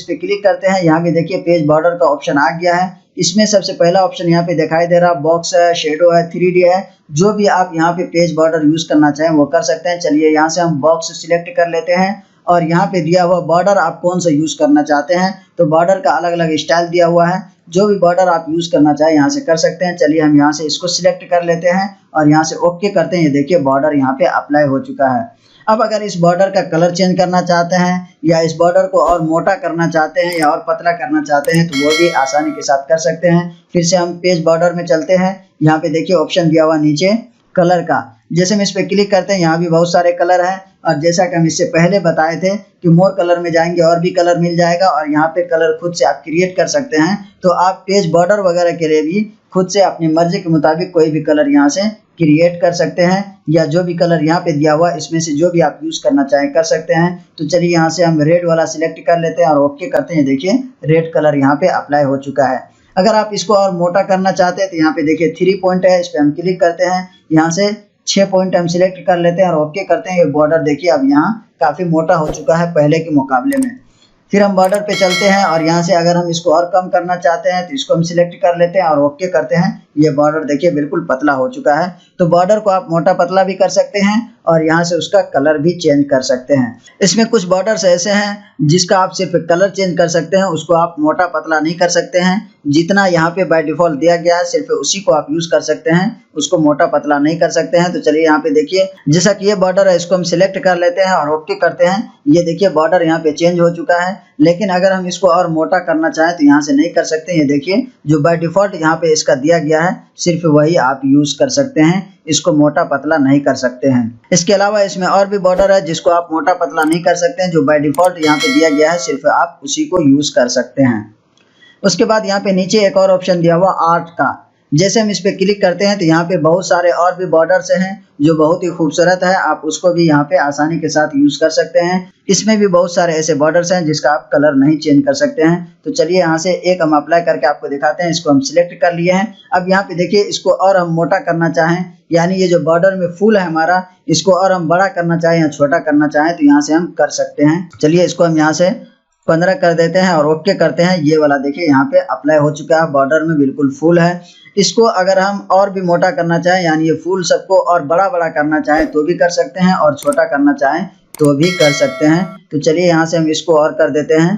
पे क्लिक करते हैं, यहाँ पे देखिए पेज बॉर्डर का ऑप्शन आ गया है। इसमें सबसे पहला ऑप्शन यहाँ पे दिखाई दे रहा है, बॉक्स है, शेडो है, 3D है। जो भी आप यहाँ पे पेज बॉर्डर यूज करना चाहें वो कर सकते हैं। चलिए यहाँ से हम बॉक्स सिलेक्ट कर लेते हैं और यहाँ पे दिया हुआ बॉर्डर आप कौन सा यूज करना चाहते हैं, तो बॉर्डर का अलग अलग स्टाइल दिया हुआ है। जो भी बॉर्डर आप यूज करना चाहें यहाँ से कर सकते हैं। चलिए हम यहाँ से इसको सिलेक्ट कर लेते हैं और यहाँ से ओके करते हैं। ये देखिए बॉर्डर यहाँ पे अप्लाई हो चुका है। अब अगर इस बॉर्डर का कलर चेंज करना चाहते हैं या इस बॉर्डर को और मोटा करना चाहते हैं या और पतला करना चाहते हैं तो वो भी आसानी के साथ कर सकते हैं। फिर से हम पेज बॉर्डर में चलते हैं। यहाँ पे देखिए ऑप्शन दिया हुआ नीचे कलर का, जैसे हम इस पे क्लिक करते हैं यहाँ भी बहुत सारे कलर हैं और जैसा कि हम इससे पहले बताए थे कि मोर कलर में जाएंगे और भी कलर मिल जाएगा और यहाँ पे कलर खुद से आप क्रिएट कर सकते हैं। तो आप पेज बॉर्डर वगैरह के लिए भी खुद से अपनी मर्जी के मुताबिक कोई भी कलर यहाँ से क्रिएट कर सकते हैं या जो भी कलर यहाँ पे दिया हुआ इसमें से जो भी आप यूज करना चाहें कर सकते हैं। तो चलिए यहाँ से हम रेड वाला सिलेक्ट कर लेते हैं और ओके करते हैं। देखिए रेड कलर यहाँ पे अप्लाई हो चुका है। अगर आप इसको और मोटा करना चाहते हैं तो यहाँ पे देखिए 3 पॉइंट है, इस पे हम क्लिक करते हैं। यहाँ से 6 पॉइंट हम सिलेक्ट कर लेते हैं और ओके करते हैं। ये बॉर्डर देखिए अब यहाँ काफी मोटा हो चुका है पहले के मुकाबले में। फिर हम बॉर्डर पे चलते हैं और यहाँ से अगर हम इसको और कम करना चाहते हैं तो इसको हम सिलेक्ट कर लेते हैं और ओके करते हैं। ये बॉर्डर देखिए बिल्कुल पतला हो चुका है। तो बॉर्डर को आप मोटा पतला भी कर सकते हैं और यहाँ से उसका कलर भी चेंज कर सकते हैं। इसमें कुछ बॉर्डर्स ऐसे हैं जिसका आप सिर्फ कलर चेंज कर सकते हैं, उसको आप मोटा पतला नहीं कर सकते हैं। जितना यहाँ पे बाय डिफॉल्ट दिया गया है सिर्फ उसी को आप यूज कर सकते हैं, उसको मोटा पतला नहीं कर सकते हैं। तो चलिए यहाँ पे देखिए जैसा कि ये बॉर्डर है इसको हम सिलेक्ट कर लेते हैं और ओके करते हैं। ये देखिए बॉर्डर यहाँ पे चेंज हो चुका है। लेकिन अगर हम इसको और मोटा करना चाहें तो यहाँ से नहीं कर सकते। ये देखिए जो बाय डिफॉल्ट यहाँ पे इसका दिया गया है सिर्फ वही आप यूज कर सकते हैं, इसको मोटा पतला नहीं कर सकते हैं। इसके अलावा इसमें और भी बॉर्डर है जिसको आप मोटा पतला नहीं कर सकते हैं, जो बाय डिफॉल्ट यहाँ पे दिया गया है सिर्फ आप उसी को यूज कर सकते हैं। उसके बाद यहाँ पे नीचे एक और ऑप्शन दिया हुआ आर्ट का, जैसे हम इस पे क्लिक करते हैं तो यहाँ पे बहुत सारे और भी बॉर्डर्स हैं जो बहुत ही खूबसूरत है। आप उसको भी यहाँ पे आसानी के साथ यूज कर सकते हैं। इसमें भी बहुत सारे ऐसे बॉर्डर्स हैं जिसका आप कलर नहीं चेंज कर सकते हैं। तो चलिए यहाँ से एक हम अप्लाई करके आपको दिखाते हैं। इसको हम सिलेक्ट कर लिए हैं। अब यहाँ पे देखिए इसको और हम मोटा करना चाहें, यानी ये जो बॉर्डर में फूल है हमारा, इसको और हम बड़ा करना चाहें या छोटा करना चाहें तो यहाँ से हम कर सकते हैं। चलिए इसको हम यहाँ से 15 कर देते हैं और ओके करते हैं। ये वाला देखिए यहाँ पे अप्लाई हो चुका है, बॉर्डर में बिल्कुल फुल है। इसको अगर हम और भी मोटा करना चाहें यानी ये फूल सबको और बड़ा बड़ा करना चाहें तो भी कर सकते हैं और छोटा करना चाहें तो भी कर सकते हैं। तो चलिए यहाँ से हम इसको और कर देते हैं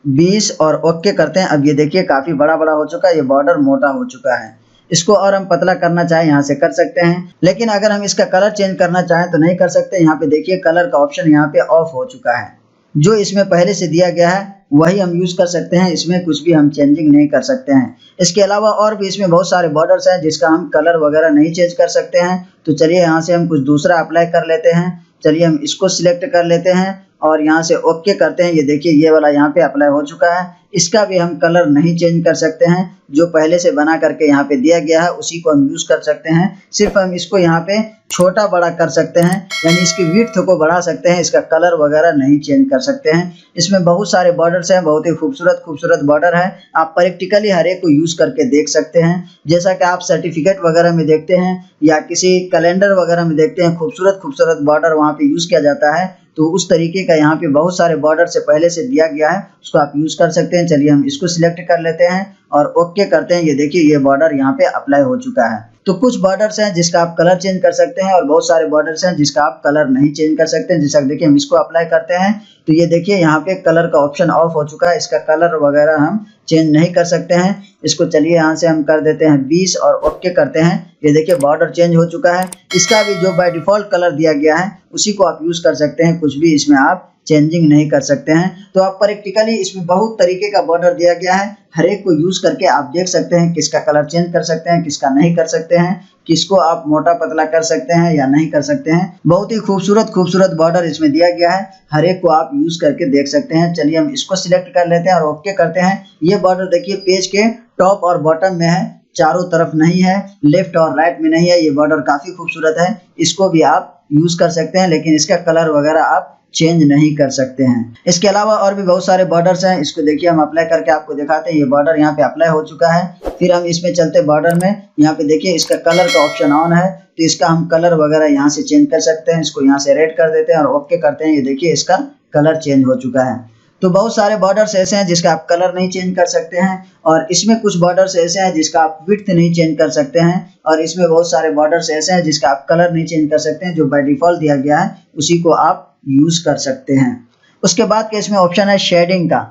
20 और ओके करते हैं। अब ये देखिए काफी बड़ा बड़ा हो चुका है, ये बॉर्डर मोटा हो चुका है। इसको और हम पतला करना चाहें यहाँ से कर सकते हैं, लेकिन अगर हम इसका कलर चेंज करना चाहें तो नहीं कर सकते। यहाँ पे देखिए कलर का ऑप्शन यहाँ पे ऑफ हो चुका है। जो इसमें पहले से दिया गया है वही हम यूज कर सकते हैं, इसमें कुछ भी हम चेंजिंग नहीं कर सकते हैं। इसके अलावा और भी इसमें बहुत सारे बॉर्डर्स हैं जिसका हम कलर वगैरह नहीं चेंज कर सकते हैं। तो चलिए यहाँ से हम कुछ दूसरा अप्लाई कर लेते हैं। चलिए हम इसको सिलेक्ट कर लेते हैं और यहाँ से ओके करते हैं। ये देखिए ये वाला यहाँ पे अप्लाई हो चुका है। इसका भी हम कलर नहीं चेंज कर सकते हैं, जो पहले से बना करके यहाँ पे दिया गया है उसी को हम यूज कर सकते हैं। सिर्फ हम इसको यहाँ पे छोटा बड़ा कर सकते हैं, यानी इसकी विड्थ को बढ़ा सकते हैं, इसका कलर वगैरह नहीं चेंज कर सकते हैं। इसमें बहुत सारे बॉर्डर्स हैं, बहुत ही खूबसूरत खूबसूरत बॉर्डर है। आप प्रैक्टिकली हर एक को यूज करके देख सकते हैं। जैसा कि आप सर्टिफिकेट वगैरह में देखते हैं या किसी कैलेंडर वगैरह में देखते हैं, खूबसूरत खूबसूरत बॉर्डर वहाँ पे यूज किया जाता है। तो उस तरीके का यहाँ पे बहुत सारे बॉर्डर से पहले से दिया गया है, उसको आप यूज कर सकते हैं। चलिए हम इसको सिलेक्ट कर लेते हैं और ओके करते हैं। ये देखिए ये बॉर्डर यहाँ पे अप्लाई हो चुका है। तो कुछ बॉर्डर्स हैं जिसका आप कलर चेंज कर सकते हैं और बहुत सारे बॉर्डर्स हैं जिसका आप कलर नहीं चेंज कर सकते हैं। जैसा देखिए हम इसको अप्लाई करते हैं तो ये देखिए यहाँ पे कलर का ऑप्शन ऑफ हो चुका है, इसका कलर वगैरह हम चेंज नहीं कर सकते हैं। इसको चलिए यहाँ से हम कर देते हैं 20 और ओके करते हैं। ये देखिए बॉर्डर चेंज हो चुका है। इसका भी जो बाय डिफॉल्ट कलर दिया गया है उसी को आप यूज कर सकते हैं, कुछ भी इसमें आप चेंजिंग नहीं कर सकते हैं। तो आप प्रैक्टिकली इसमें बहुत तरीके का बॉर्डर दिया गया है, हर एक को यूज करके आप देख सकते हैं किसका कलर चेंज कर सकते हैं, किसका नहीं कर सकते हैं, किसको आप मोटा पतला कर सकते हैं या नहीं कर सकते हैं। बहुत ही खूबसूरत खूबसूरत बॉर्डर इसमें दिया गया है, हर एक को आप यूज करके देख सकते हैं। चलिए हम इसको सिलेक्ट कर लेते हैं और ओके करते हैं। ये बॉर्डर देखिए पेज के टॉप और बॉटम में है, चारों तरफ नहीं है, लेफ्ट और राइट में नहीं है। ये बॉर्डर काफी खूबसूरत है, इसको भी आप यूज कर सकते हैं, लेकिन इसका कलर वगैरह आप चेंज नहीं कर सकते हैं। इसके अलावा और भी बहुत सारे बॉर्डर्स हैं, इसको देखिए हम अप्लाई करके आपको दिखाते हैं। ये बॉर्डर यहाँ पे अप्लाई हो चुका है। फिर हम इसमें चलते बॉर्डर में, यहाँ पे देखिए इसका कलर का ऑप्शन ऑन है, तो इसका हम कलर वगैरह यहाँ से चेंज कर सकते हैं। इसको यहाँ से रेड कर देते हैं और ओके करते हैं। ये देखिए इसका कलर चेंज हो चुका है। तो बहुत सारे बॉर्डर्स ऐसे हैं जिसका आप कलर नहीं चेंज कर सकते हैं, और इसमें कुछ बॉर्डर्स ऐसे हैं जिसका आप विड्थ नहीं चेंज कर सकते हैं, और इसमें बहुत सारे बॉर्डर्स ऐसे हैं जिसका आप कलर नहीं चेंज कर सकते हैं। जो बाय डिफॉल्ट दिया गया है उसी को आप यूज कर सकते हैं। उसके बाद के इसमें ऑप्शन है शेडिंग का।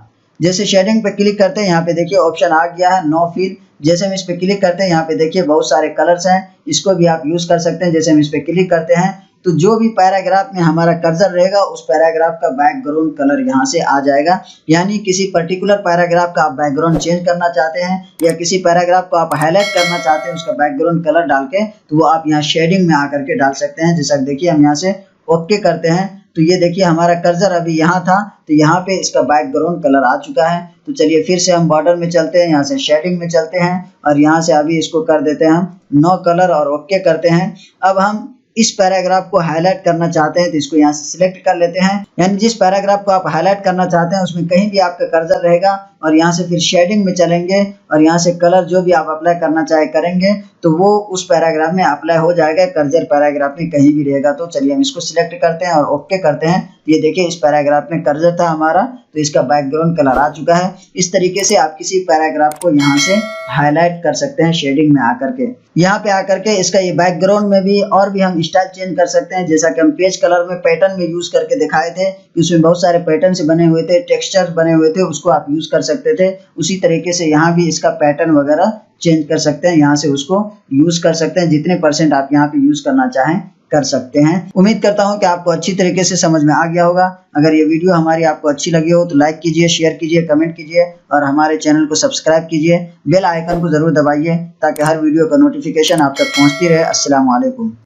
जैसे शेडिंग पे क्लिक करते हैं, यहाँ पे देखिए ऑप्शन आ गया है नो फिल। जैसे हम इस पे क्लिक करते हैं, यहाँ पे देखिए बहुत सारे कलर्स हैं, इसको भी आप यूज कर सकते हैं। जैसे हम इस पे क्लिक करते हैं तो जो भी पैराग्राफ में हमारा कर्सर रहेगा उस पैराग्राफ का बैकग्राउंड कलर यहाँ से आ जाएगा। यानी किसी पर्टिकुलर पैराग्राफ का आप बैकग्राउंड चेंज करना चाहते हैं या किसी पैराग्राफ को आप हाईलाइट करना चाहते हैं उसका बैकग्राउंड कलर डाल के, तो वो आप यहाँ शेडिंग में आकर के डाल सकते हैं। जैसा देखिए हम यहाँ से ओके करते हैं तो ये देखिए हमारा कर्सर अभी यहाँ था तो यहाँ पे इसका बैकग्राउंड कलर आ चुका है। तो चलिए फिर से हम बॉर्डर में चलते हैं, यहाँ से शेडिंग में चलते हैं और यहाँ से अभी इसको कर देते हैं हम नो कलर और ओके करते हैं। अब हम इस पैराग्राफ को हाईलाइट करना चाहते हैं तो इसको यहाँ से सिलेक्ट कर लेते हैं। यानी जिस पैराग्राफ को आप हाईलाइट करना चाहते हैं उसमें कहीं भी आपका कर्सर रहेगा और यहाँ से फिर शेडिंग में चलेंगे और यहाँ से कलर जो भी आप अप्लाई करना चाहे करेंगे तो वो उस पैराग्राफ में अप्लाई हो जाएगा। कर्सर पैराग्राफ में कहीं भी रहेगा। तो चलिए हम इसको सिलेक्ट करते हैं और ओके करते हैं। ये देखिए इस पैराग्राफ में कर्सर था हमारा तो इसका बैकग्राउंड कलर आ चुका है। इस तरीके से आप किसी पैराग्राफ को यहाँ से हाईलाइट कर सकते हैं शेडिंग में आकर के। यहाँ पे आकर के इसका ये बैकग्राउंड में भी और भी हम स्टाइल चेंज कर सकते हैं। जैसा कि हम पेज कलर में पैटर्न में यूज करके दिखाए थे, उसमें बहुत सारे पैटर्न से बने हुए थे, टेक्सचर बने हुए थे, उसको आप यूज कर सकते थे। उसी तरीके से यहाँ भी इसका पैटर्न वगैरह चेंज कर सकते हैं, यहाँ से उसको यूज कर सकते हैं। जितने % आप यहाँ पे यूज करना चाहें कर सकते हैं। उम्मीद करता हूं कि आपको अच्छी तरीके से समझ में आ गया होगा। अगर ये वीडियो हमारी आपको अच्छी लगी हो तो लाइक कीजिए, शेयर कीजिए, कमेंट कीजिए और हमारे चैनल को सब्सक्राइब कीजिए। बेल आइकन को जरूर दबाइए ताकि हर वीडियो का नोटिफिकेशन आप तक पहुंचती रहे। अस्सलाम वालेकुम।